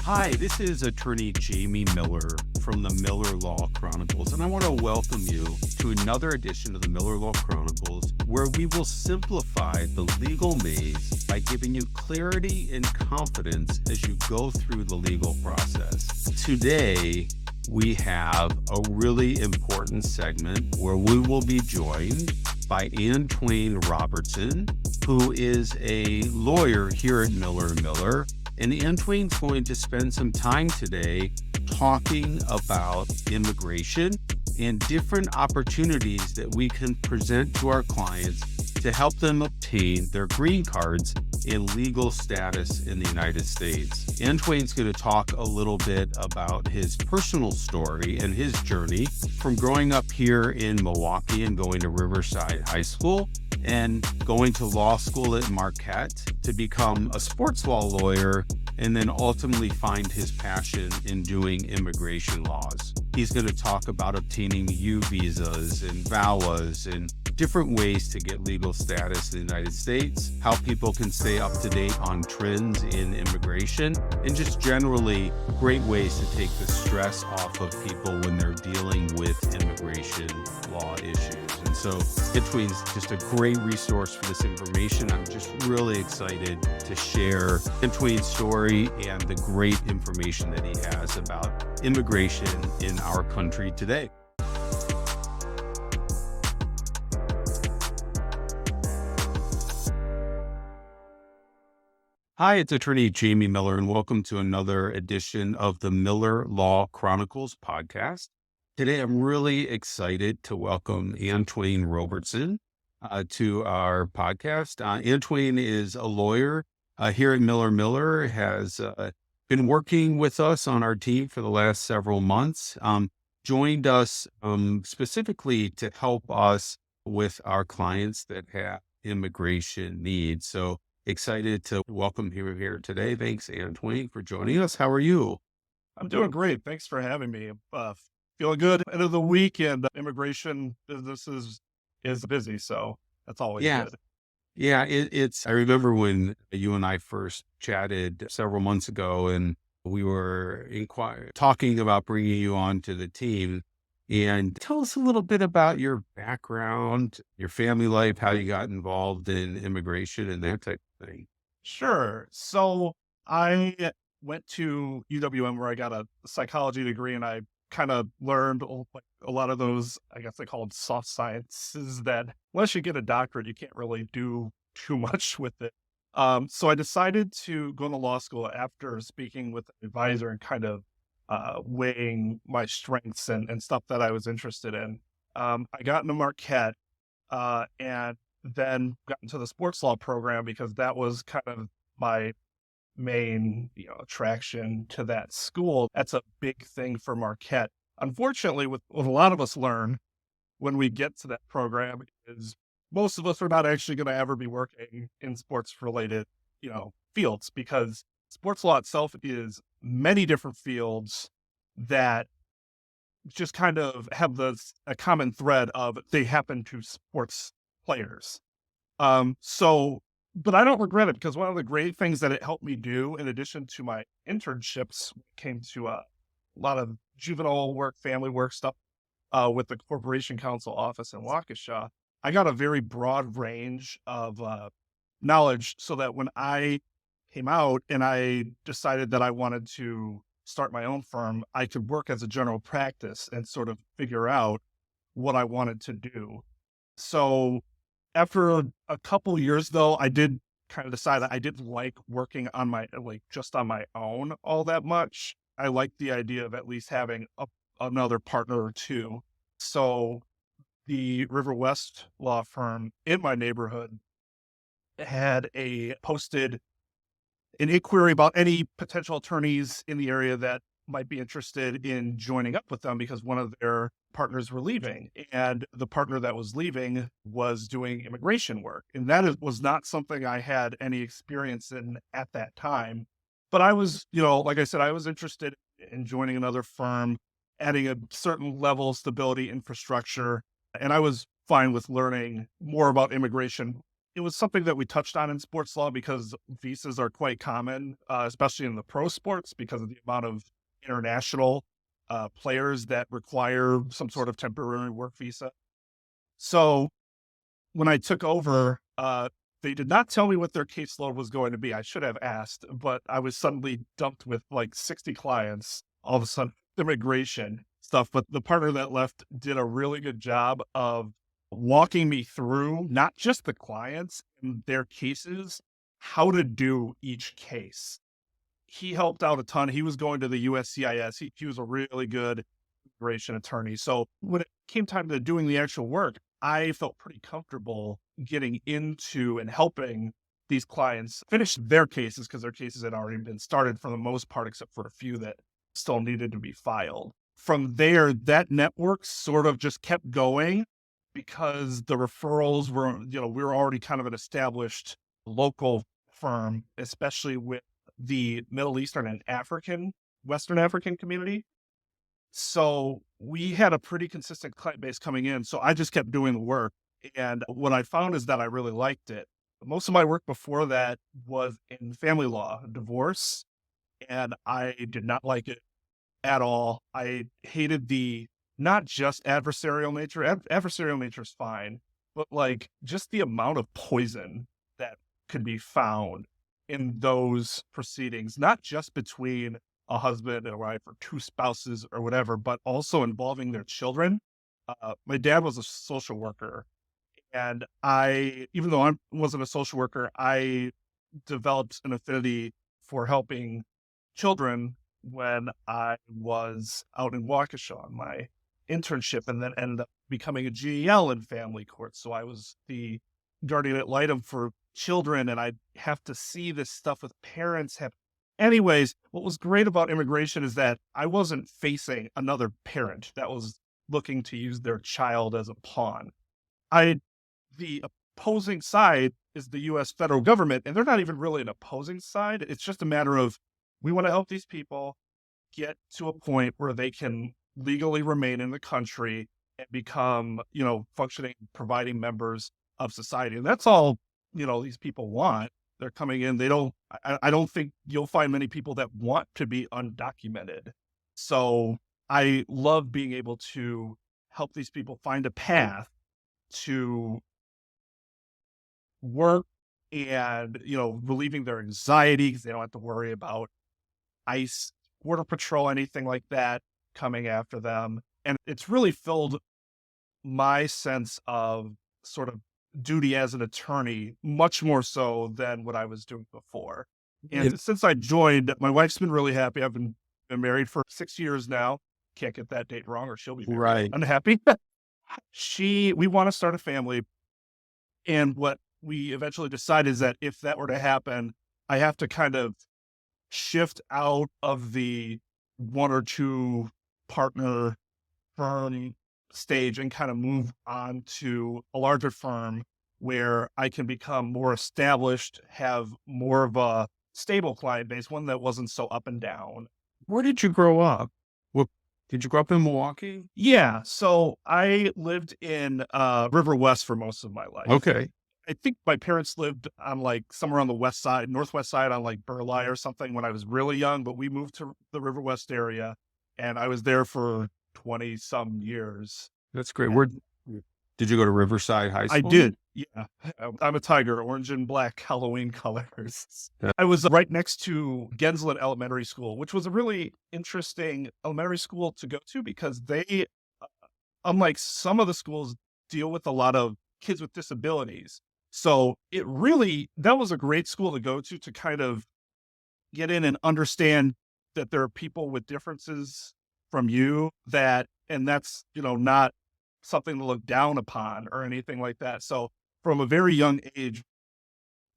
Hi, this is attorney Jamie Miller from the Miller Law Chronicles, and I want to welcome you to another edition of the Miller Law Chronicles, where we will simplify the legal maze by giving you clarity and confidence as you go through the legal process. Today, we have a really important segment where we will be joined by Antwayne Robertson, who is a lawyer here at Miller Miller. And Antwayne's going to spend some time today talking about immigration and different opportunities that we can present to our clients to help them obtain their green cards and legal status in the United States. Antwayne's going to talk a little bit about his personal story and his journey from growing up here in Milwaukee and going to Riverside High School and going to law school at Marquette to become a sports law lawyer and then ultimately find his passion in doing immigration laws. He's going to talk about obtaining U visas and VOWs and different ways to get legal status in the United States, how people can stay up to date on trends in immigration, and just generally great ways to take the stress off of people when they're dealing with immigration law issues. And so Antwayne's just a great resource for this information. I'm just really excited to share Antwayne's story and the great information that he has about immigration in our country today. Hi, it's attorney Jamie Miller, and welcome to another edition of the Miller Law Chronicles podcast. Today, I'm really excited to welcome Antwayne Robertson to our podcast. Antwayne is a lawyer here at Miller Miller, has been working with us on our team for the last several months, joined us specifically to help us with our clients that have immigration needs. So excited to welcome you here today. Thanks, Antwayne, for joining us. How are you? I'm doing great. Thanks for having me. Feeling good. End of the week, and immigration business is busy, so that's always Yeah. good. Yeah, I remember when you and I first chatted several months ago, and we were talking about bringing you on to the team. And tell us a little bit about your background, your family life, how you got involved in immigration and that type of thing. Sure. So I went to UWM where I got a psychology degree, and I kind of learned like a lot of those, I guess they call them soft sciences, that unless you get a doctorate, you can't really do too much with it. So I decided to go to law school after speaking with an advisor and kind of weighing my strengths and stuff that I was interested in. I got into Marquette and then got into the sports law program because that was kind of my main, attraction to that school. That's a big thing for Marquette. Unfortunately, what a lot of us learn when we get to that program is most of us are not actually going to ever be working in sports related, fields, because sports law itself is many different fields that just kind of have a common thread of they happen to sports players. But I don't regret it, because one of the great things that it helped me do, in addition to my internships, came to a lot of juvenile work, family work stuff with the Corporation Counsel office in Waukesha. I got a very broad range of knowledge, so that when I came out and I decided that I wanted to start my own firm, I could work as a general practice and sort of figure out what I wanted to do. So after a couple years, though, I did kind of decide that I didn't like working on just on my own all that much. I liked the idea of at least having another partner or two. So the River West law firm in my neighborhood had posted an inquiry about any potential attorneys in the area that might be interested in joining up with them, because one of their partners were leaving, and the partner that was leaving was doing immigration work. And was not something I had any experience in at that time. But I was, like I said, I was interested in joining another firm, adding a certain level of stability, infrastructure, and I was fine with learning more about immigration it was something that we touched on in sports law because visas are quite common, especially in the pro sports because of the amount of international players that require some sort of temporary work visa. So when I took over, they did not tell me what their caseload was going to be. I should have asked, but I was suddenly dumped with like 60 clients, all of a sudden, immigration stuff. But the partner that left did a really good job of walking me through not just the clients and their cases, how to do each case. He helped out a ton. He was going to the USCIS. He was a really good immigration attorney. So when it came time to doing the actual work, I felt pretty comfortable getting into and helping these clients finish their cases because their cases had already been started for the most part, except for a few that still needed to be filed. From there, that network sort of just kept going because the referrals were, we were already kind of an established local firm, especially with the Middle Eastern and Western African community. So we had a pretty consistent client base coming in. So I just kept doing the work. And what I found is that I really liked it. Most of my work before that was in family law, divorce, and I did not like it at all. I hated the not just adversarial nature. Adversarial nature is fine, but like just the amount of poison that could be found in those proceedings, not just between a husband and a wife or two spouses or whatever, but also involving their children. My dad was a social worker, and even though I wasn't a social worker, I developed an affinity for helping children when I was out in Waukesha on my internship, and then ended up becoming a GEL in family court. So I was the guardian ad litem for children, and I'd have to see this stuff with parents have. Anyways, what was great about immigration is that I wasn't facing another parent that was looking to use their child as a pawn. The opposing side is the US federal government, and they're not even really an opposing side. It's just a matter of, we want to help these people get to a point where they can legally remain in the country and become, functioning, providing members of society. And that's all, these people want. They're coming in. I don't think you'll find many people that want to be undocumented. So I love being able to help these people find a path to work and, relieving their anxiety because they don't have to worry about ICE, Border Patrol, anything like that coming after them. And it's really filled my sense of sort of duty as an attorney much more so than what I was doing before. And since I joined, my wife's been really happy. I've been married for 6 years now. Can't get that date wrong or she'll be Right. unhappy. We want to start a family. And what we eventually decided is that if that were to happen, I have to kind of shift out of the one or two partner firm stage and kind of move on to a larger firm where I can become more established, have more of a stable client base, one that wasn't so up and down. Where did you grow up? Did you grow up in Milwaukee? Yeah. So I lived in River West for most of my life. Okay. I think my parents lived on like somewhere on the west side, northwest side on like Burleigh or something when I was really young, but we moved to the River West area and I was there for 20 some years. That's great. Where did you go to Riverside High School? I did. Yeah. I'm a tiger, orange and black Halloween colors. Yeah. I was right next to Gensland Elementary School, which was a really interesting elementary school to go to because they, unlike some of the schools, deal with a lot of kids with disabilities. So that was a great school to go to kind of get in and understand that there are people with differences from you and that's, not something to look down upon or anything like that. So from a very young age,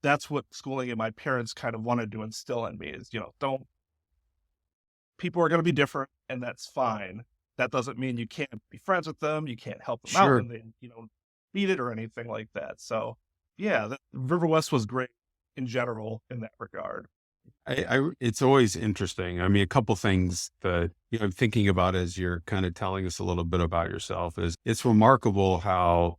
that's what schooling and my parents kind of wanted to instill in me is, people are going to be different and that's fine. That doesn't mean you can't be friends with them. You can't help them out when they, need it or anything like that. So yeah, River West was great in general in that regard. It's always interesting. I mean, a couple things that, I'm thinking about as you're kind of telling us a little bit about yourself is it's remarkable how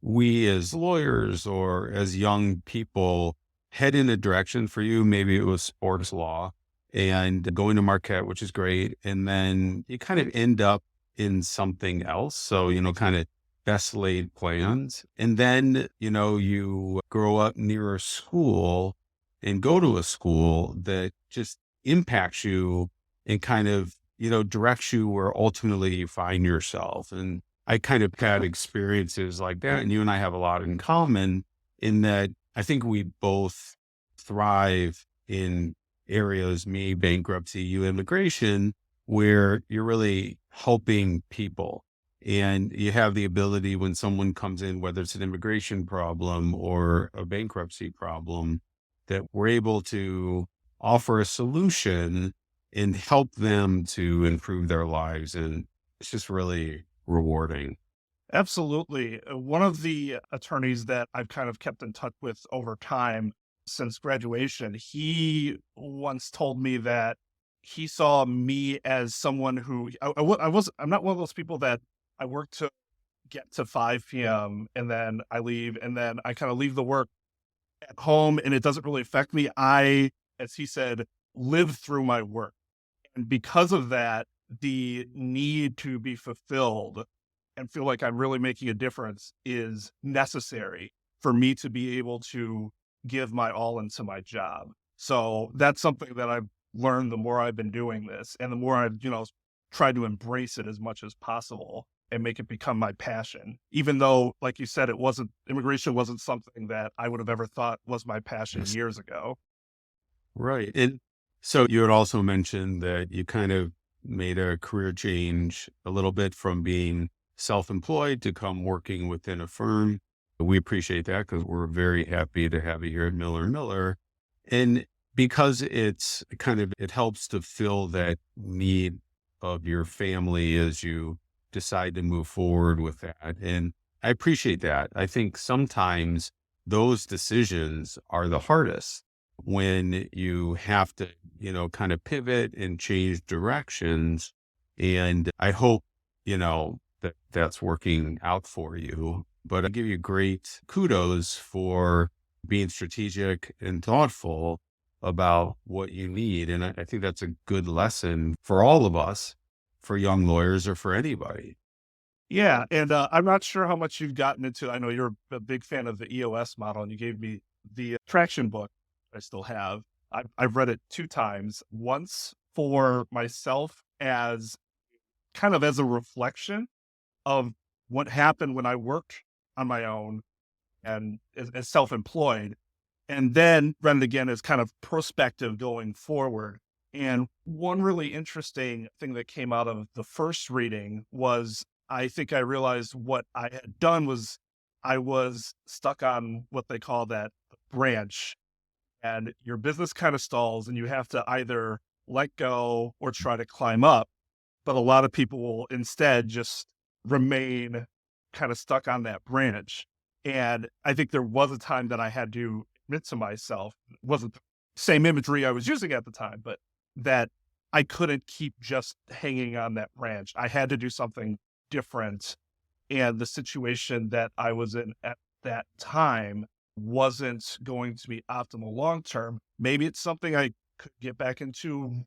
we as lawyers or as young people head in a direction for you. Maybe it was sports law and going to Marquette, which is great. And then you kind of end up in something else. So, kind of best laid plans. And then, you grow up near a school and go to a school that just impacts you and kind of, directs you where ultimately you find yourself. And I kind of had experiences like that. And you and I have a lot in common in that I think we both thrive in areas, me, bankruptcy, you, immigration, where you're really helping people. And you have the ability when someone comes in, whether it's an immigration problem or a bankruptcy problem, that we're able to offer a solution and help them to improve their lives. And it's just really rewarding. Absolutely. One of the attorneys that I've kind of kept in touch with over time since graduation, he once told me that he saw me as someone who I'm not one of those people that I work to get to 5 p.m. and then I leave and then I kind of leave the work at home and it doesn't really affect me. I, as he said, live through my work. And because of that, the need to be fulfilled and feel like I'm really making a difference is necessary for me to be able to give my all into my job. So that's something that I've learned the more I've been doing this and the more I've, tried to embrace it as much as possible and make it become my passion. Even though, like you said, immigration wasn't something that I would have ever thought was my passion Yes. years ago. Right. And so you had also mentioned that you kind of made a career change a little bit from being self-employed to come working within a firm. We appreciate that because we're very happy to have you here at Miller Miller. And because it helps to fill that need of your family as you decide to move forward with that. And I appreciate that. I think sometimes those decisions are the hardest when you have to, kind of pivot and change directions. And I hope, that that's working out for you. But I give you great kudos for being strategic and thoughtful about what you need. And I think that's a good lesson for all of us, for young lawyers or for anybody. Yeah, and I'm not sure how much you've gotten into. I know you're a big fan of the EOS model, and you gave me the traction book I still have. I've read it 2 times. Once for myself as kind of as a reflection of what happened when I worked on my own and as self-employed, and then read it again as kind of prospective going forward. And one really interesting thing that came out of the first reading was I think I realized what I had done was I was stuck on what they call that branch, and your business kind of stalls and you have to either let go or try to climb up. But a lot of people will instead just remain kind of stuck on that branch. And I think there was a time that I had to admit to myself, it wasn't the same imagery I was using at the time, but that I couldn't keep just hanging on that branch. I had to do something different. And the situation that I was in at that time wasn't going to be optimal long term. Maybe it's something I could get back into,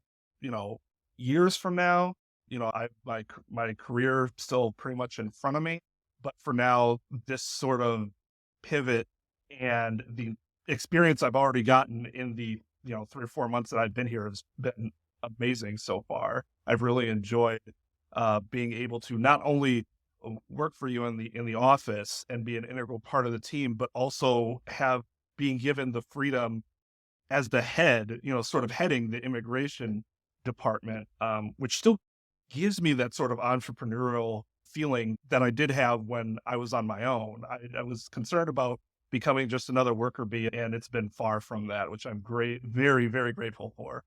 years from now. My career still pretty much in front of me, but for now, this sort of pivot and the experience I've already gotten in the 3 or 4 months that I've been here has been amazing so far. I've really enjoyed being able to not only work for you in the office and be an integral part of the team, but also being given the freedom as the head, sort of heading the immigration department, which still gives me that sort of entrepreneurial feeling that I did have when I was on my own. I was concerned about becoming just another worker bee, and it's been far from that, which I'm very, very grateful for.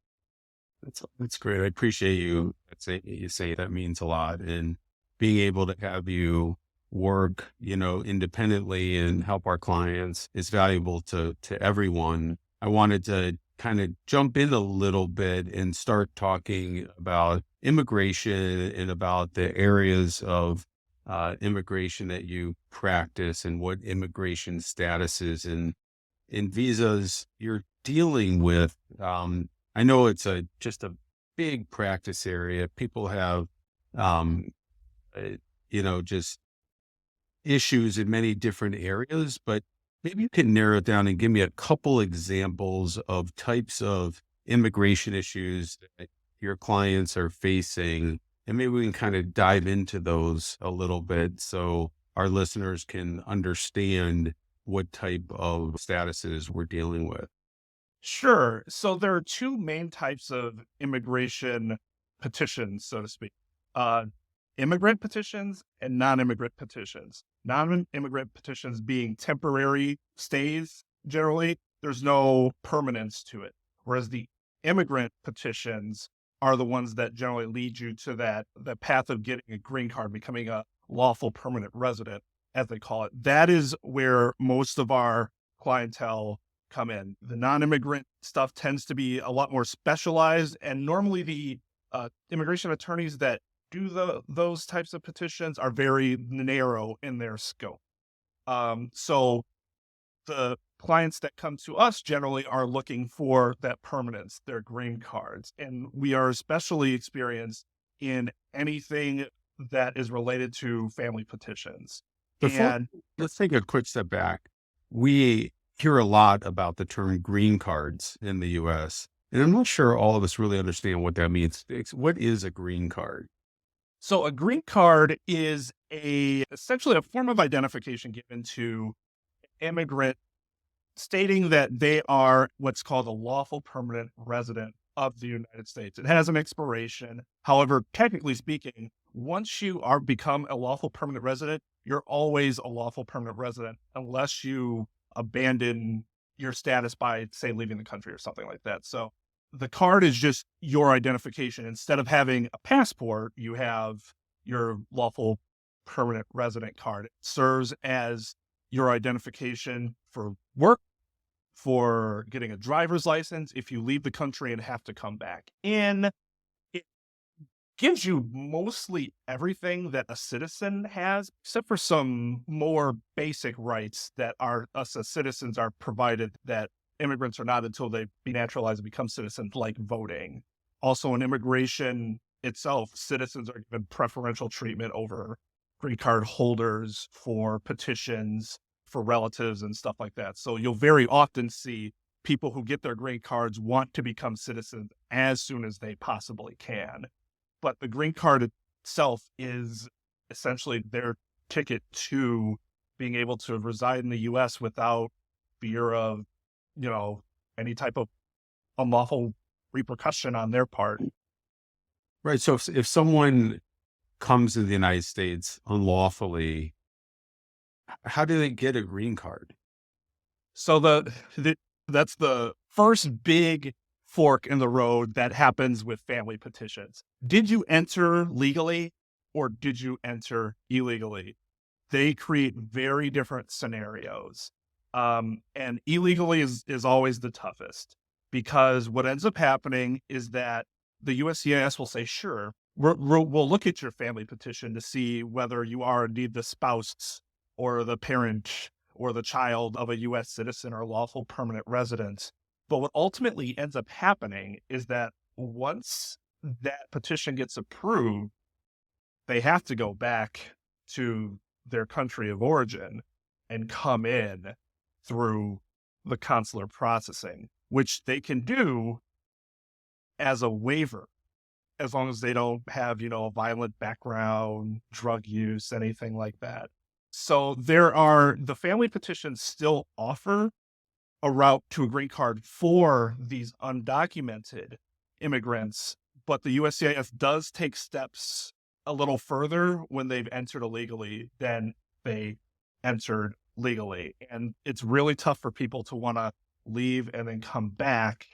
That's great. I appreciate you say that means a lot. And being able to have you work, independently and help our clients is valuable to everyone. I wanted to kind of jump in a little bit and start talking about immigration and about the areas of immigration that you practice and what immigration status is in visas you're dealing with. I know it's just a big practice area. People have, um, just issues in many different areas, but maybe you can narrow it down and give me a couple examples of types of immigration issues that your clients are facing. And maybe we can kind of dive into those a little bit so our listeners can understand what type of statuses we're dealing with. Sure. So there are two main types of immigration petitions, so to speak. Uh, Immigrant petitions and non-immigrant petitions. Non-immigrant petitions being temporary stays, generally, there's no permanence to it. Whereas the immigrant petitions are the ones that generally lead you to the path of getting a green card, becoming a lawful permanent resident, as they call it. That is where most of our clientele come in. The non-immigrant stuff tends to be a lot more specialized, and normally the immigration attorneys that do those types of petitions are very narrow in their scope. So the clients that come to us generally are looking for that permanence, their green cards, and we are especially experienced in anything that is related to family petitions. Before, And let's take a quick step back. We hear a lot about the term green cards in the US, and I'm not sure all of us really understand what that means. What is a green card? so a green card is essentially a form of identification given to immigrant stating that they are what's called a lawful permanent resident of the United States. It has an expiration. However, technically speaking, once you become a lawful permanent resident, you're always a lawful permanent resident unless you abandon your status by, say, leaving the country or something like that. So the card is just your identification. Instead of having a passport, you have your lawful permanent resident card. It serves as your identification for work, for getting a driver's license, if you leave the country and have to come back in. It gives you mostly everything that a citizen has, except for some more basic rights that us as citizens are provided that immigrants are not until they be naturalized and become citizens, like voting. Also, in immigration itself, citizens are given preferential treatment over green card holders for petitions, for relatives and stuff like that. So you'll very often see people who get their green cards want to become citizens as soon as they possibly can. But the green card itself is essentially their ticket to being able to reside in the U.S. without fear of, any type of unlawful repercussion on their part. Right. So if someone comes to the United States unlawfully, how do they get a green card? So that's the first big fork in the road that happens with family petitions. Did you enter legally or did you enter illegally? They create very different scenarios. And illegally is always the toughest, because what ends up happening is that the USCIS will say, sure, we'll look at your family petition to see whether you are indeed the spouse or the parent or the child of a U.S. citizen or lawful permanent resident. But what ultimately ends up happening is that once that petition gets approved, they have to go back to their country of origin and come in through the consular processing, which they can do as a waiver, as long as they don't have, a violent background, drug use, anything like that. So the family petitions still offer a route to a green card for these undocumented immigrants, but the USCIS does take steps a little further when they've entered illegally than they entered legally. And it's really tough for people to want to leave and then come back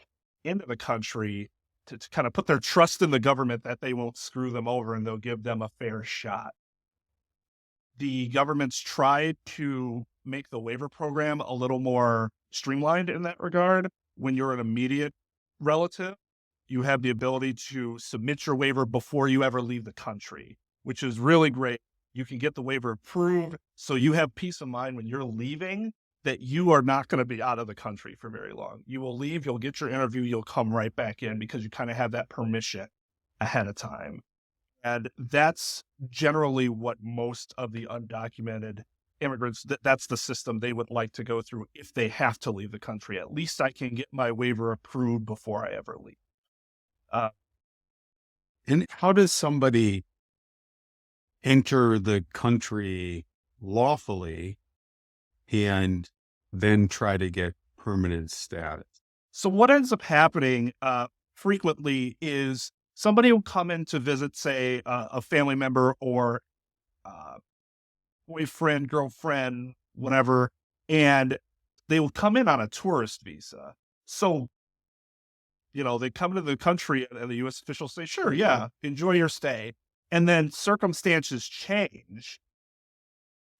into the country to kind of put their trust in the government that they won't screw them over and they'll give them a fair shot. The government's tried to make the waiver program a little more streamlined in that regard. When you're an immediate relative, you have the ability to submit your waiver before you ever leave the country, which is really great You can get the waiver approved, so you have peace of mind when you're leaving that you are not going to be out of the country for very long. You will leave, you'll get your interview, you'll come right back in because you kind of have that permission ahead of time. And that's generally what most of the undocumented immigrants, that's the system they would like to go through if they have to leave the country. At least I can get my waiver approved before I ever leave. And how does somebody enter the country lawfully and then try to get permanent status? So what ends up happening frequently is somebody will come in to visit, say, a family member or boyfriend, girlfriend, whatever, and they will come in on a tourist visa. So, they come to the country and the U.S. officials say, sure, yeah, enjoy your stay. And then circumstances change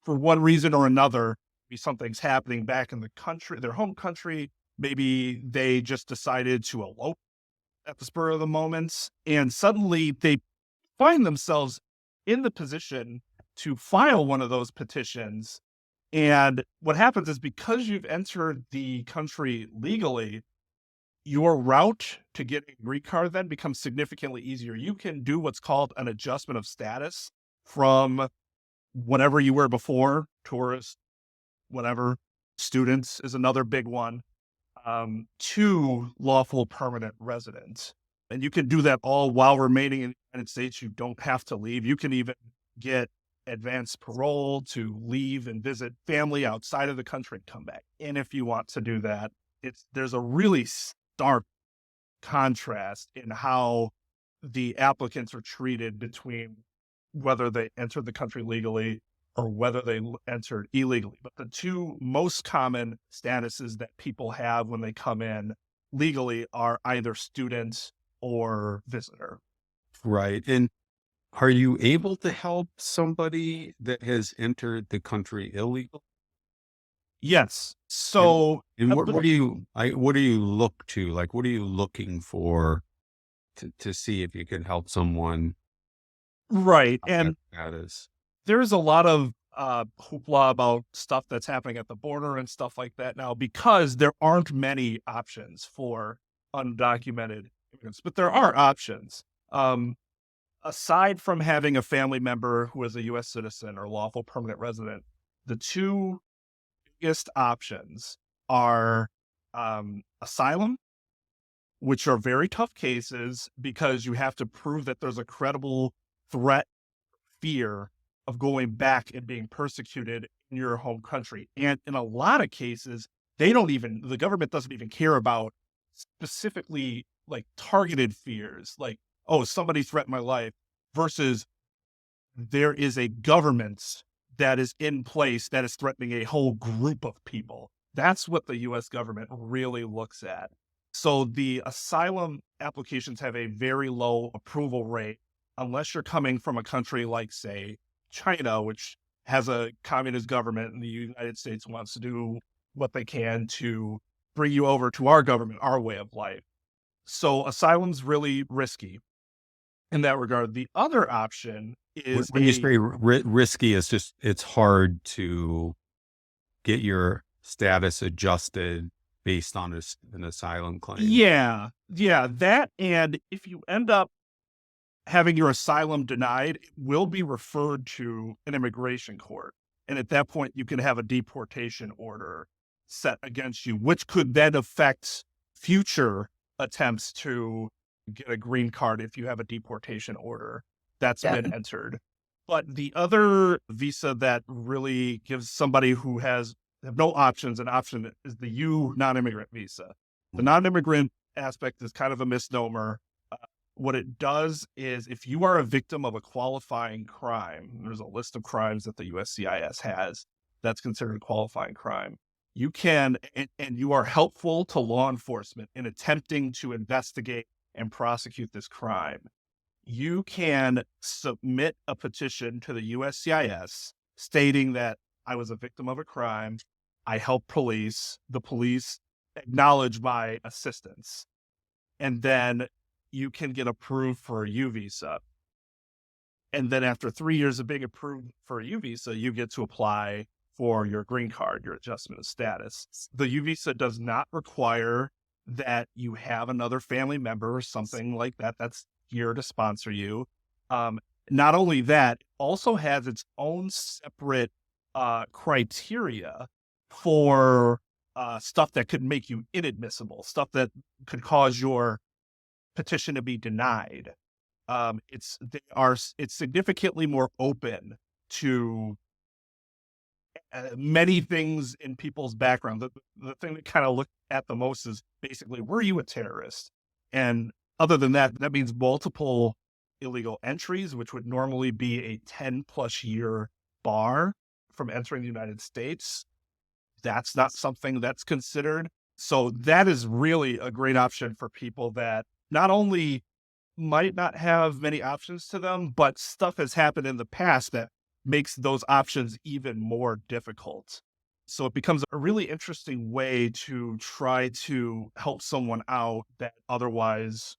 for one reason or another. Maybe something's happening back in the country, their home country. Maybe they just decided to elope at the spur of the moment, and suddenly they find themselves in the position to file one of those petitions. And what happens is, because you've entered the country legally, your route to get a green card then becomes significantly easier. You can do what's called an adjustment of status from whatever you were before, tourist, whatever, students is another big one, to lawful permanent resident. And you can do that all while remaining in the United States. You don't have to leave. You can even get advanced parole to leave and visit family outside of the country and come back. And if you want to do that, there's a really stark contrast in how the applicants are treated between whether they entered the country legally or whether they entered illegally. But the two most common statuses that people have when they come in legally are either student or visitor. Right. And are you able to help somebody that has entered the country illegal? Yes. So, And what do you look to? Like, what are you looking for to see if you can help someone? Right. And That is. there's a lot of hoopla about stuff that's happening at the border and stuff like that now, because there aren't many options for undocumented immigrants, but there are options. Aside from having a family member who is a U.S. citizen or lawful permanent resident, the two biggest options are asylum, which are very tough cases because you have to prove that there's a credible threat, fear of going back and being persecuted in your home country. And in a lot of cases, the government doesn't even care about specifically like targeted fears, like, oh, somebody threatened my life, versus there is a government that is in place that is threatening a whole group of people. That's what the US government really looks at. So the asylum applications have a very low approval rate unless you're coming from a country like, say, China, which has a communist government, and the United States wants to do what they can to bring you over to our government, our way of life. So asylum's really risky in that regard. The other option is When you say risky, it's just, it's hard to get your status adjusted based on an asylum claim. Yeah, that. And if you end up having your asylum denied, it will be referred to an immigration court. And at that point, you can have a deportation order set against you, which could then affect future attempts to get a green card if you have a deportation order that's been entered. But the other visa that really gives somebody who have no options an option is the non-immigrant visa. The non-immigrant aspect is kind of a misnomer. What it does is, if you are a victim of a qualifying crime, there's a list of crimes that the USCIS has that's considered a qualifying crime. You can, and you are helpful to law enforcement in attempting to investigate and prosecute this crime. You can submit a petition to the USCIS stating that I was a victim of a crime. I helped police. The police acknowledge my assistance. And then you can get approved for a U visa. And then after 3 years of being approved for a U visa, you get to apply for your green card, your adjustment of status. The U visa does not require that you have another family member or something like that that's here to sponsor you. Not only that, it also has its own separate criteria for stuff that could make you inadmissible, stuff that could cause your petition to be denied. It's significantly more open to many things in people's background. The thing that kind of look at the most is basically, were you a terrorist? And other than that, that means multiple illegal entries, which would normally be a 10+ year bar from entering the United States. That's not something that's considered. So that is really a great option for people that not only might not have many options to them, but stuff has happened in the past that makes those options even more difficult. So it becomes a really interesting way to try to help someone out that otherwise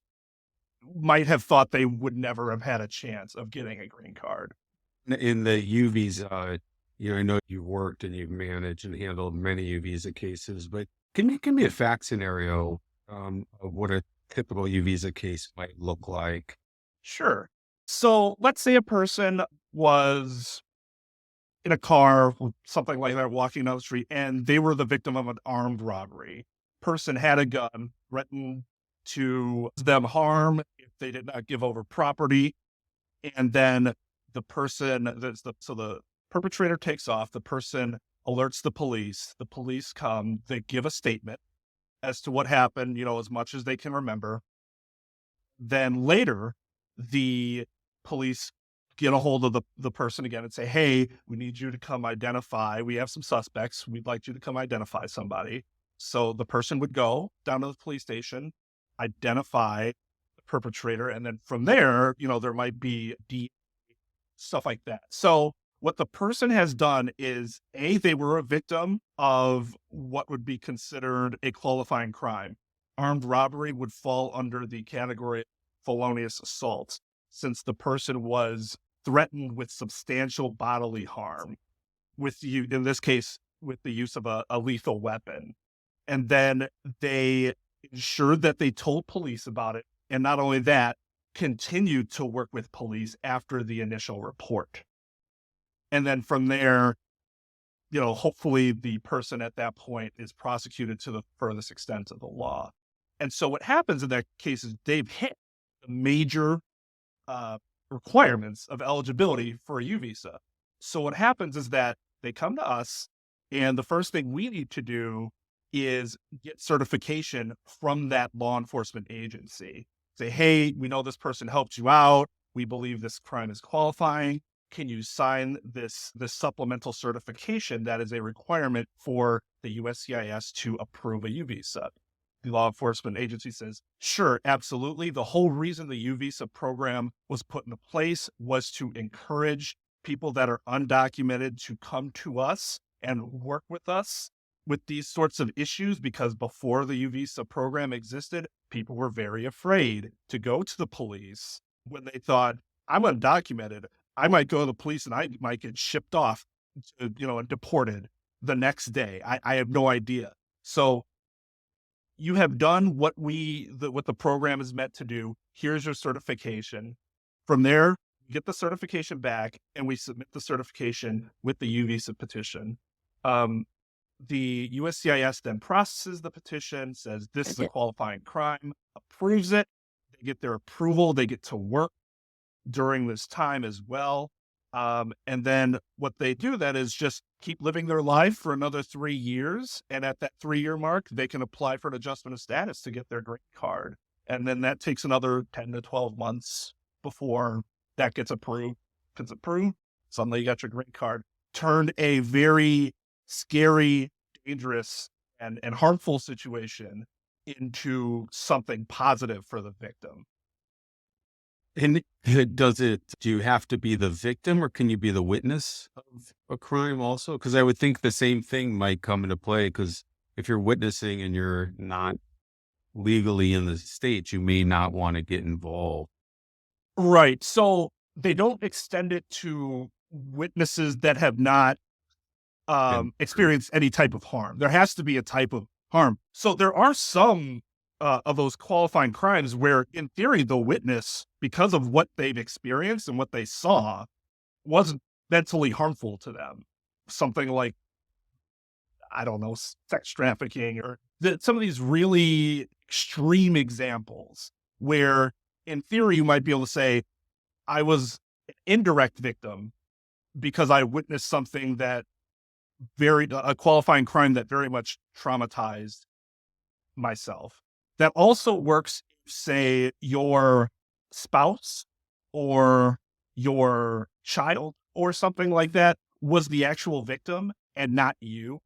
might have thought they would never have had a chance of getting a green card. In the U visa, I know you've worked and you've managed and handled many U visa cases, but can you give me a fact scenario of what a typical U visa case might look like? Sure. So let's say a person was in a car, something like that, walking down the street, and they were the victim of an armed robbery. Person had a gun, threatened to them harm if they did not give over property. And then the perpetrator takes off, the person alerts the police come, they give a statement as to what happened, as much as they can remember. Then later, the police get a hold of the person again and say, hey, we need you to come identify. We have some suspects. We'd like you to come identify somebody. So the person would go down to the police station, identify the perpetrator. And then from there, there might be stuff like that. So what the person has done is, they were a victim of what would be considered a qualifying crime. Armed robbery would fall under the category of felonious assault, since the person was threatened with substantial bodily harm, in this case, with the use of a lethal weapon. And then they ensured that they told police about it. And not only that, continued to work with police after the initial report. And then from there, hopefully the person at that point is prosecuted to the furthest extent of the law. And so what happens in that case is they've hit the major requirements of eligibility for a U visa. So what happens is that they come to us, and the first thing we need to do is get certification from that law enforcement agency. Say, hey, we know this person helped you out. We believe this crime is qualifying. Can you sign this supplemental certification that is a requirement for the USCIS to approve a U visa? The law enforcement agency says, sure, absolutely. The whole reason the U visa program was put into place was to encourage people that are undocumented to come to us and work with us with these sorts of issues, because before the U visa program existed, people were very afraid to go to the police when they thought, I'm undocumented. I might go to the police and I might get shipped off, and deported the next day. I have no idea. So you have done what the program is meant to do. Here's your certification. From there, we get the certification back and we submit the certification with the U visa petition. The USCIS then processes the petition, says this is a qualifying crime, approves it. They get their approval. They get to work during this time as well. And then what they do then is just keep living their life for another 3 years. And at that 3-year mark, they can apply for an adjustment of status to get their green card. And then that takes another 10 to 12 months before that gets approved. If it's approved, suddenly you got your green card. Turned a very scary, dangerous, and harmful situation into something positive for the victim. And do you have to be the victim, or can you be the witness of a crime also? Because I would think the same thing might come into play, because if you're witnessing and you're not legally in the States, you may not want to get involved. Right. So they don't extend it to witnesses that have not And experienced any type of harm. There has to be a type of harm. So there are some of those qualifying crimes where, in theory, the witness, because of what they've experienced and what they saw, wasn't mentally harmful to them. Something like, I don't know, sex trafficking, or some of these really extreme examples where, in theory, you might be able to say, I was an indirect victim because I witnessed something that a qualifying crime that very much traumatized myself. That also works if, say, your spouse or your child or something like that was the actual victim and not you.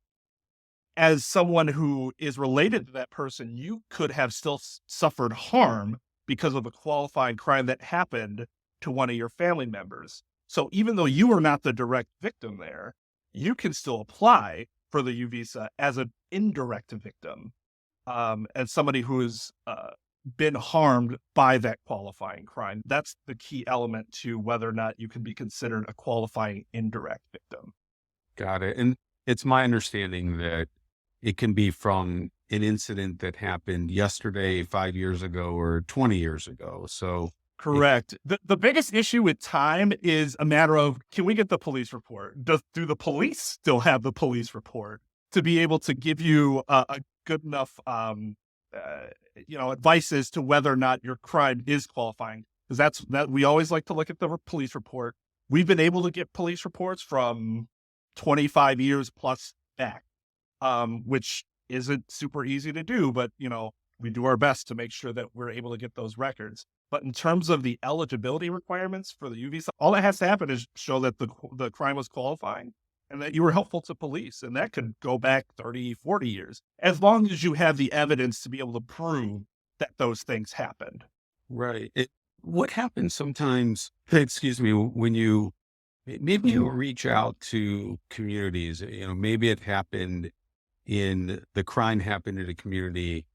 As someone who is related to that person, you could have still suffered harm because of a qualifying crime that happened to one of your family members. So even though you are not the direct victim there, you can still apply for the U visa as an indirect victim, and somebody who has been harmed by that qualifying crime. That's the key element to whether or not you can be considered a qualifying indirect victim. got it. And it's my understanding that it can be from an incident that happened yesterday, 5 years ago, or 20 years ago. So it, Correct. The biggest issue with time is a matter of, can we get the police report? Do the police still have the police report to be able to give you a good enough advice as to whether or not your crime is qualifying? Because that we always like to look at the police report. We've been able to get police reports from 25 years plus back, which isn't super easy to do, but we do our best to make sure that we're able to get those records. But in terms of the eligibility requirements for the U visa, all that has to happen is show that the crime was qualifying and that you were helpful to police. And that could go back 30, 40 years, as long as you have the evidence to be able to prove that those things happened. right. What happens sometimes, excuse me, when maybe you reach out to communities, maybe the crime happened in a community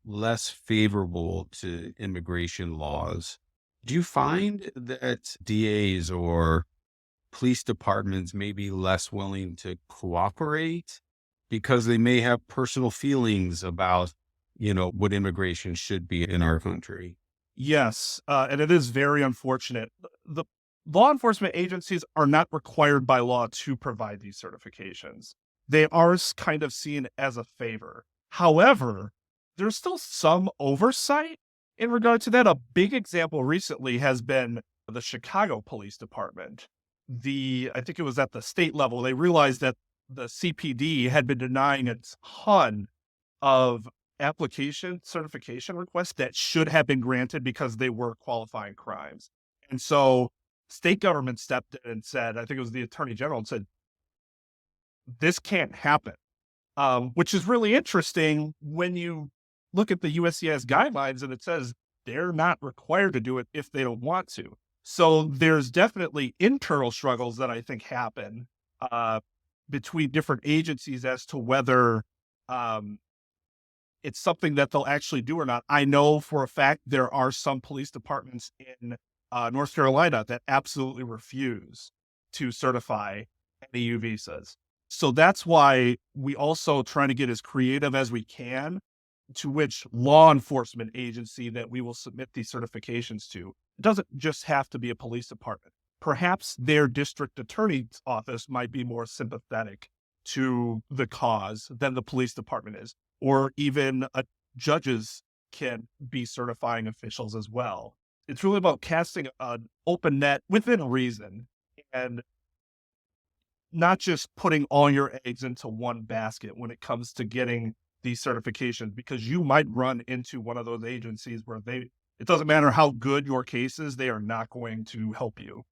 less favorable to immigration laws. Do you find that DAs or police departments may be less willing to cooperate because they may have personal feelings about, what immigration should be in our country? Yes, and it is very unfortunate. The law enforcement agencies are not required by law to provide these certifications. They are kind of seen as a favor. However, there's still some oversight in regard to that. A big example recently has been the Chicago Police Department. I think it was at the state level, they realized that the CPD had been denying a ton of certification requests that should have been granted because they were qualifying crimes. And so state government stepped in and said, I think it was the attorney general, and said, this can't happen. Which is really interesting when you look at the USCIS guidelines and it says they're not required to do it if they don't want to. So there's definitely internal struggles that I think happen between different agencies as to whether it's something that they'll actually do or not. I know for a fact there are some police departments in North Carolina that absolutely refuse to certify any U visas. So that's why we also try to get as creative as we can to which law enforcement agency that we will submit these certifications to. It doesn't just have to be a police department. Perhaps their district attorney's office might be more sympathetic to the cause than the police department is, or even judges can be certifying officials as well. It's really about casting an open net within reason and not just putting all your eggs into one basket when it comes to getting these certifications, because you might run into one of those agencies where it doesn't matter how good your case is, they are not going to help you.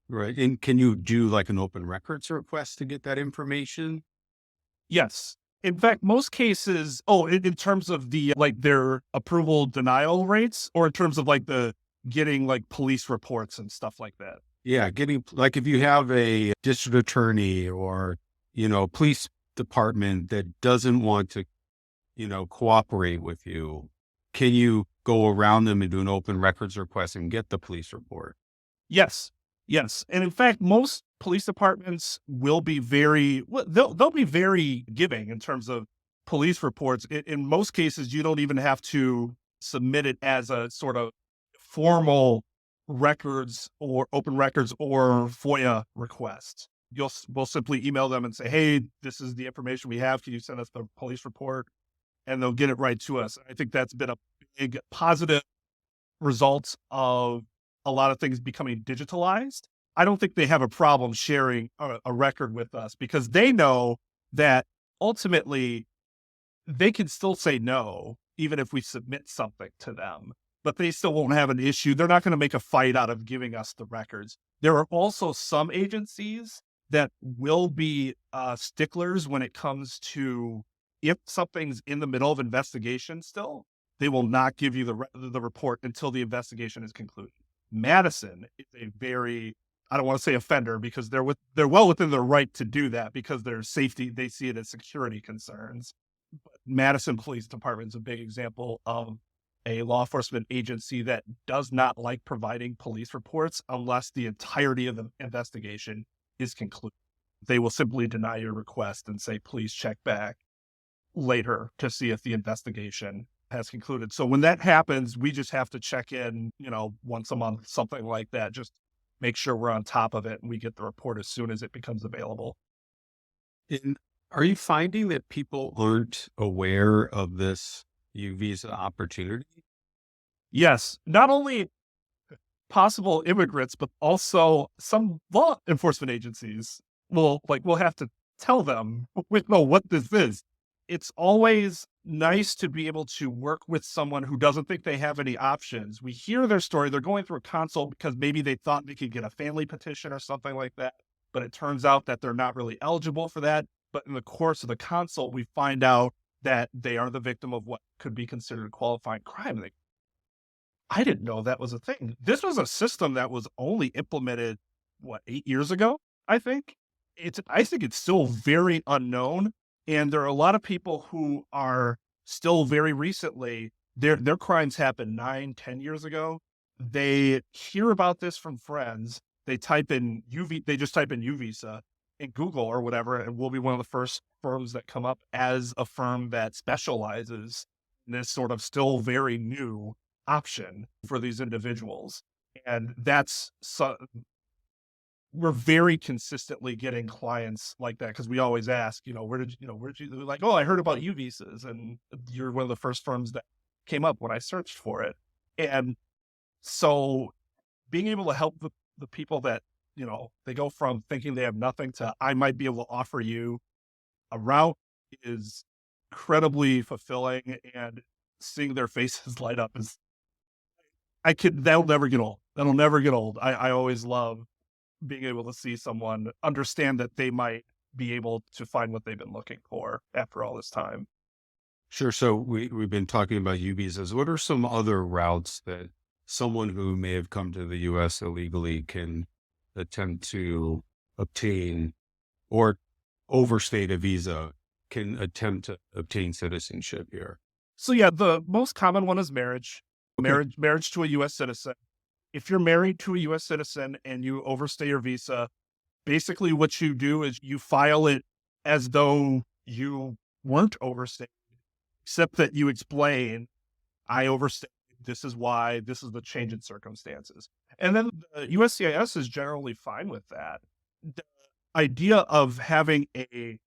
Right. And can you do like an open records request to get that information? Yes. In fact, most cases, in terms of their approval denial rates, or in terms of the getting police reports and stuff like that. Yeah. Getting, like, if you have a district attorney or, police department that doesn't want to, cooperate with you, can you go around them and do an open records request and get the police report? Yes, yes, and in fact, most police departments will be they'll be very giving in terms of police reports. In most cases, you don't even have to submit it as a sort of formal records or open records or FOIA request. We'll simply email them and say, "Hey, this is the information we have. Can you send us the police report?" And they'll get it right to us. I think that's been a big positive results of a lot of things becoming digitalized. I don't think they have a problem sharing a record with us because they know that ultimately they can still say no, even if we submit something to them, but they still won't have an issue. They're not going to make a fight out of giving us the records. There are also some agencies that will be sticklers when it comes to if something's in the middle of investigation still, they will not give you the report until the investigation is concluded. Madison is a very, I don't want to say offender because they're well within their right to do that because their safety, they see it as security concerns. But Madison Police Department is a big example of a law enforcement agency that does not like providing police reports unless the entirety of the investigation is concluded. They will simply deny your request and say, please check back later to see if the investigation has concluded. So when that happens, we just have to check in, once a month, something like that. Just make sure we're on top of it and we get the report as soon as it becomes available. And are you finding that people aren't aware of this U visa opportunity? Yes, not only possible immigrants, but also some law enforcement agencies we'll have to tell them, we know what this is. It's always nice to be able to work with someone who doesn't think they have any options. We hear their story. They're going through a consult because maybe they thought they could get a family petition or something like that, but it turns out that they're not really eligible for that. But in the course of the consult, we find out that they are the victim of what could be considered a qualifying crime. I didn't know that was a thing. This was a system that was only implemented, 8 years ago, I think. I think it's still very unknown. And there are a lot of people who are still very recently, their crimes happened 9, 10 years ago. They hear about this from friends. They just type in U visa in Google or whatever, and we'll be one of the first firms that come up as a firm that specializes in this sort of still very new option for these individuals. And we're very consistently getting clients like that because we always ask, where did you like, oh, I heard about U visas and you're one of the first firms that came up when I searched for it. And so being able to help the people that, they go from thinking they have nothing to I might be able to offer you a route is incredibly fulfilling, and seeing their faces light up that'll never get old. That'll never get old. I always love being able to see someone understand that they might be able to find what they've been looking for after all this time. Sure. So we've been talking about U visas. What are some other routes that someone who may have come to the U.S. illegally can attempt to obtain, or overstayed a visa can attempt to obtain citizenship here? So yeah, the most common one is marriage. Okay. Marriage to a U.S. citizen. If you're married to a U.S. citizen and you overstay your visa, basically what you do is you file it as though you weren't overstayed, except that you explain, I overstayed. This is why. This is the change in circumstances. And then the USCIS is generally fine with that. The idea of having a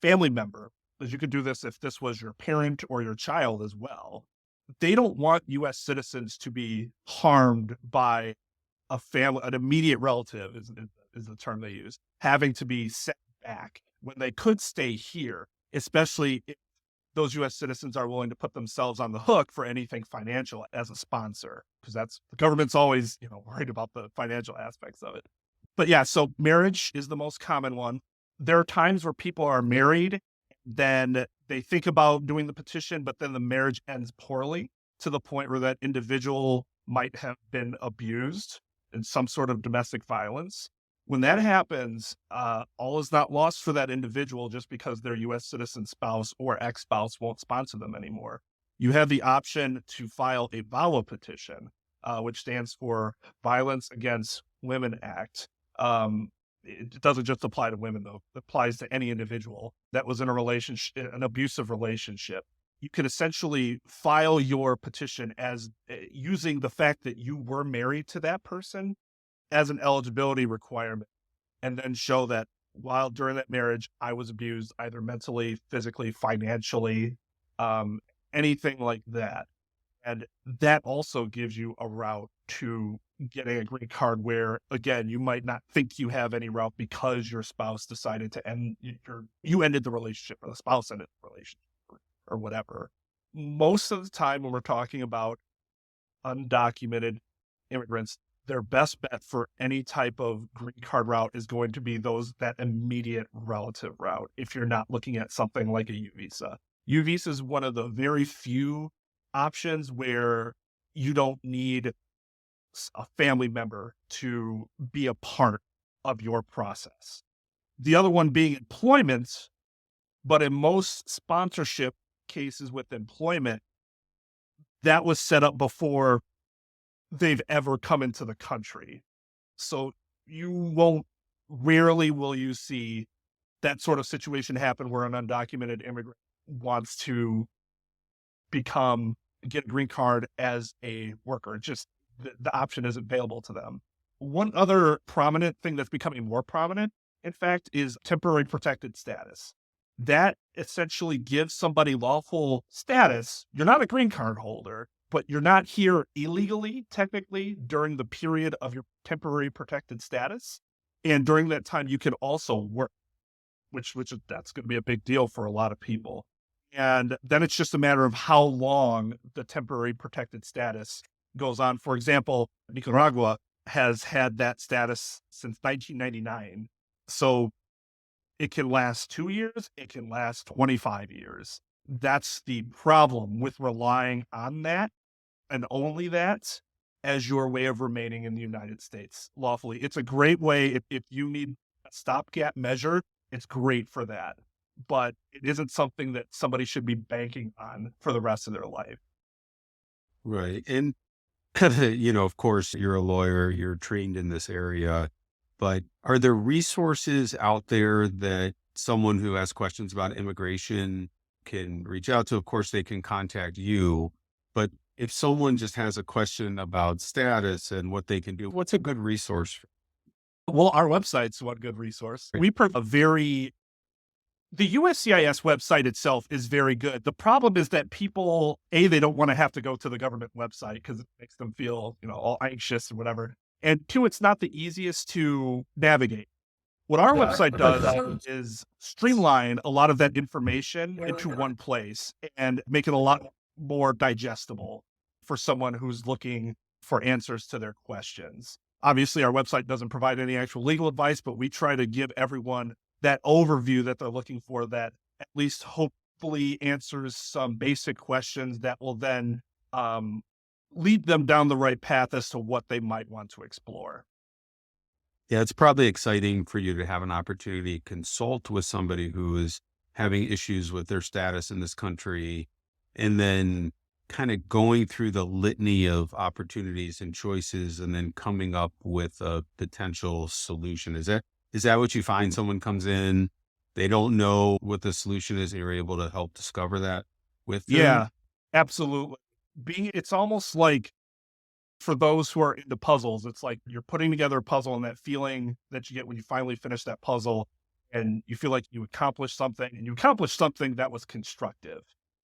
family member, because you could do this if this was your parent or your child as well. They don't want U.S. citizens to be harmed by an immediate relative is the term they use, having to be sent back when they could stay here, especially if those U.S. citizens are willing to put themselves on the hook for anything financial as a sponsor, because the government's always, worried about the financial aspects of it. But yeah, so marriage is the most common one. There are times where people are married, then they think about doing the petition, but then the marriage ends poorly to the point where that individual might have been abused in some sort of domestic violence. When that happens, all is not lost for that individual just because their U.S. citizen spouse or ex-spouse won't sponsor them anymore. You have the option to file a VAWA petition. which stands for Violence Against Women Act. It doesn't just apply to women, though. It applies to any individual that was in a relationship, an abusive relationship. You can essentially file your petition as using the fact that you were married to that person as an eligibility requirement, and then show that while during that marriage, I was abused either mentally, physically, financially, anything like that. And that also gives you a route to getting a green card where, again, you might not think you have any route because your spouse decided to end, you ended the relationship, or the spouse ended the relationship, or whatever. Most of the time when we're talking about undocumented immigrants, their best bet for any type of green card route is going to be that immediate relative route. If you're not looking at something like a U visa, U visa is one of the very few options where you don't need a family member to be a part of your process. The other one being employment, but in most sponsorship cases with employment, that was set up before they've ever come into the country. So rarely will you see that sort of situation happen where an undocumented immigrant wants to get a green card as a worker. Just the option isn't available to them. One other prominent thing that's becoming more prominent, in fact, is temporary protected status. That essentially gives somebody lawful status. You're not a green card holder, but you're not here illegally, technically, during the period of your temporary protected status. And during that time, you can also work, which that's going to be a big deal for a lot of people. And then it's just a matter of how long the temporary protected status goes on. For example, Nicaragua has had that status since 1999. So it can last 2 years, it can last 25 years. That's the problem with relying on that and only that as your way of remaining in the United States lawfully. It's a great way if you need a stopgap measure, it's great for that. But it isn't something that somebody should be banking on for the rest of their life. Right. And, of course, you're a lawyer, you're trained in this area, but are there resources out there that someone who has questions about immigration can reach out to? Of course, they can contact you, but if someone just has a question about status and what they can do, what's a good resource? Well, our website's one good resource. We provide the USCIS website itself is very good. The problem is that people, they don't want to have to go to the government website because it makes them feel, all anxious or whatever. And two, it's not the easiest to navigate. What our website does is streamline a lot of that information into one place and make it a lot more digestible for someone who's looking for answers to their questions. Obviously, our website doesn't provide any actual legal advice, but we try to give everyone that overview that they're looking for that at least hopefully answers some basic questions that will then lead them down the right path as to what they might want to explore. Yeah, it's probably exciting for you to have an opportunity to consult with somebody who is having issues with their status in this country, and then kind of going through the litany of opportunities and choices and then coming up with a potential solution. Is that what you find? Someone comes in, they don't know what the solution is, and you're able to help discover that with them? Yeah, absolutely. It's almost like, for those who are into puzzles, it's like you're putting together a puzzle, and that feeling that you get when you finally finish that puzzle and you feel like you accomplished something, and you accomplished something that was constructive.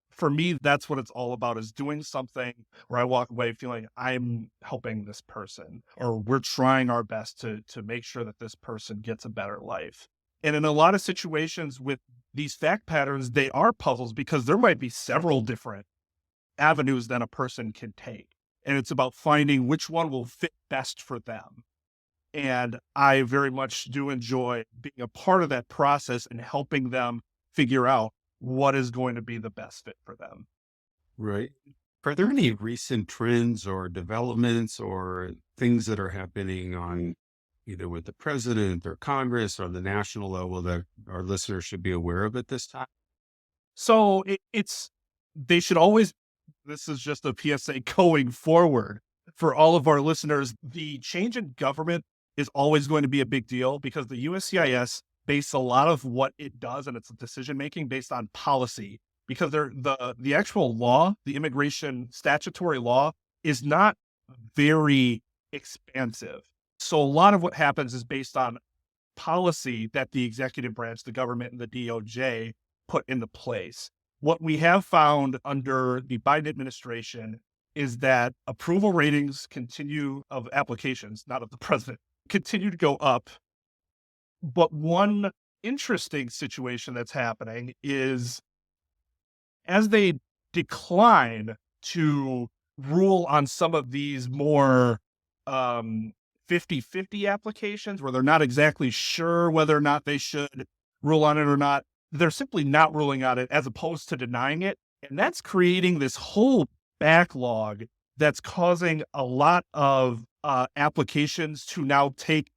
For me, that's what it's all about, is doing something where I walk away feeling I'm helping this person, or we're trying our best to make sure that this person gets a better life. And in a lot of situations with these fact patterns, they are puzzles because there might be several different avenues that a person can take. And it's about finding which one will fit best for them. And I very much do enjoy being a part of that process and helping them figure out what is going to be the best fit for them. Right. Are there any recent trends or developments or things that are happening on either with the president or Congress or the national level that our listeners should be aware of at this time? So they should always, this is just a PSA going forward for all of our listeners, the change in government is always going to be a big deal because the USCIS base a lot of what it does and its decision making based on policy. Because the actual law, the immigration statutory law, is not very expansive. So a lot of what happens is based on policy that the executive branch, the government, and the DOJ put into place. What we have found under the Biden administration is that approval ratings of applications, not of the president, continue to go up. But one interesting situation that's happening is as they decline to rule on some of these more 50-50 applications where they're not exactly sure whether or not they should rule on it or not, they're simply not ruling on it as opposed to denying it. And that's creating this whole backlog that's causing a lot of applications to now take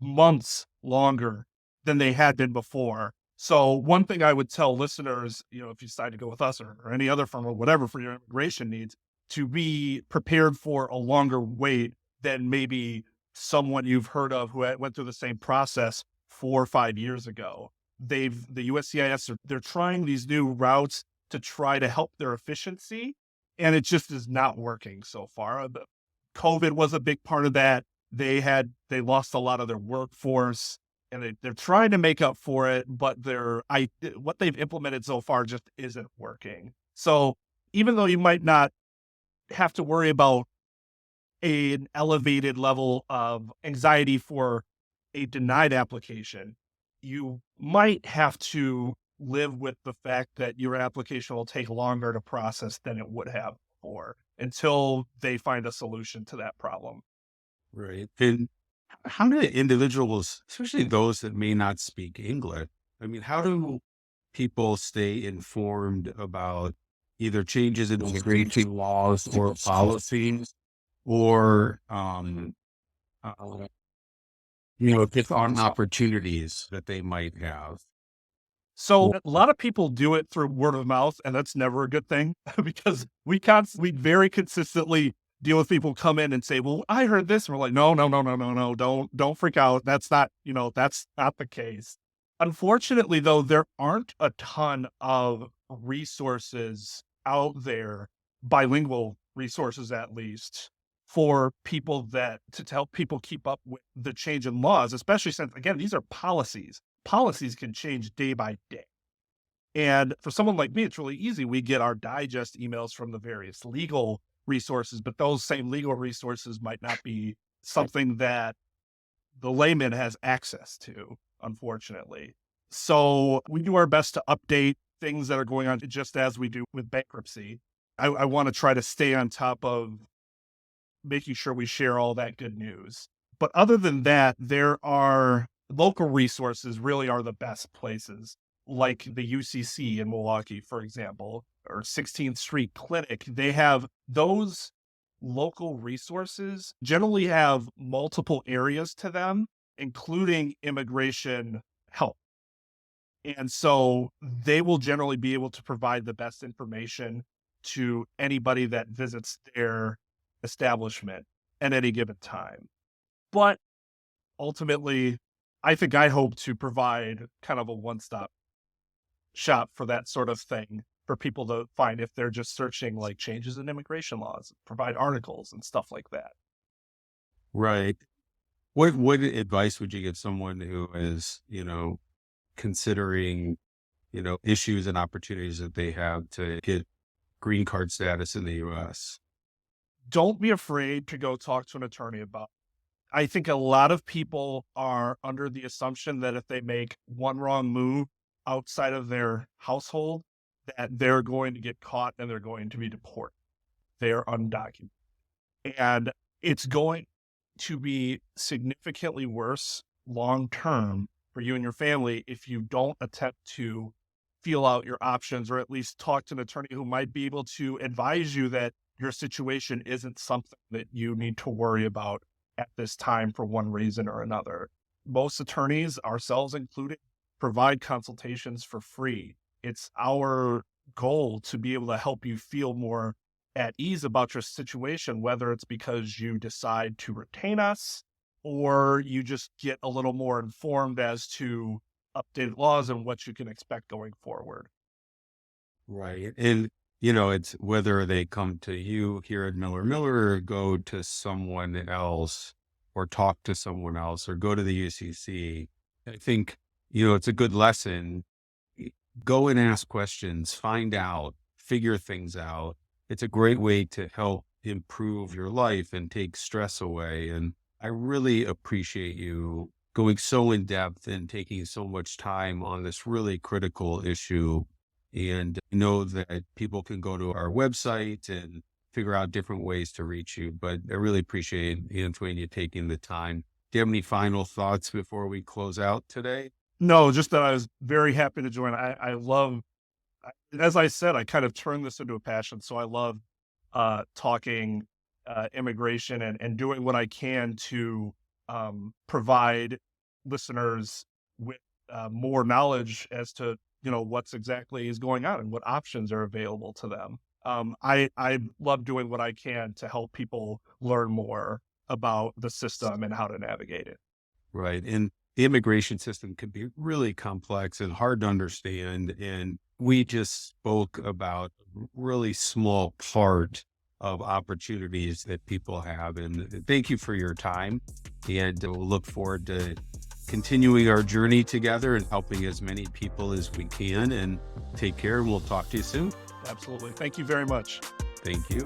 months longer than they had been before. So one thing I would tell listeners, if you decide to go with us or any other firm or whatever for your immigration needs, to be prepared for a longer wait than maybe someone you've heard of who went through the same process 4 or 5 years ago. The USCIS, they're trying these new routes to try to help their efficiency, and it just is not working so far. COVID was a big part of that. They lost a lot of their workforce, and they're trying to make up for it, but what they've implemented so far just isn't working. So even though you might not have to worry about an elevated level of anxiety for a denied application, you might have to live with the fact that your application will take longer to process than it would have before until they find a solution to that problem. Right. And how do individuals, especially those that may not speak English, how do people stay informed about either changes in immigration laws or policies or, just on opportunities that they might have? So a lot of people do it through word of mouth, and that's never a good thing because we very consistently deal with people come in and say, well, I heard this. And we're like, no, don't freak out. That's not the case. Unfortunately, though, there aren't a ton of resources out there, bilingual resources at least, for people to help people keep up with the change in laws, especially since, again, these are policies. Policies can change day by day. And for someone like me, it's really easy. We get our digest emails from the various legal resources, but those same legal resources might not be something that the layman has access to, unfortunately. So we do our best to update things that are going on, just as we do with bankruptcy. I want to try to stay on top of making sure we share all that good news. But other than that, there are local resources really are the best places, like the UCC in Milwaukee, for example, or 16th Street Clinic. They have those local resources generally have multiple areas to them, including immigration help. And so they will generally be able to provide the best information to anybody that visits their establishment at any given time. But ultimately, I hope to provide kind of a one-stop shop for that sort of thing for people to find if they're just searching like changes in immigration laws, provide articles and stuff like that. Right. What advice would you give someone who is, considering, issues and opportunities that they have to get green card status in the U.S.? Don't be afraid to go talk to an attorney about it. I think a lot of people are under the assumption that if they make one wrong move outside of their household, that they're going to get caught and they're going to be deported. They're undocumented. And it's going to be significantly worse long-term for you and your family if you don't attempt to feel out your options, or at least talk to an attorney who might be able to advise you that your situation isn't something that you need to worry about at this time for one reason or another. Most attorneys, ourselves included, provide consultations for free. It's our goal to be able to help you feel more at ease about your situation, whether it's because you decide to retain us or you just get a little more informed as to updated laws and what you can expect going forward. Right. And, it's whether they come to you here at Miller or go to someone else or talk to someone else or go to the UCC. I think, it's a good lesson. Go and ask questions, find out, figure things out. It's a great way to help improve your life and take stress away. And I really appreciate you going so in depth and taking so much time on this really critical issue. And I know that people can go to our website and figure out different ways to reach you. But I really appreciate, Antwayne, you taking the time. Do you have any final thoughts before we close out today? No, just that I was very happy to join. I love, as I said, I kind of turned this into a passion. So I love talking immigration and doing what I can to provide listeners with more knowledge as to what's exactly is going on and what options are available to them. I love doing what I can to help people learn more about the system and how to navigate it. Right. And the immigration system can be really complex and hard to understand. And we just spoke about a really small part of opportunities that people have. And thank you for your time. And we'll look forward to continuing our journey together and helping as many people as we can. And take care. And we'll talk to you soon. Absolutely. Thank you very much. Thank you.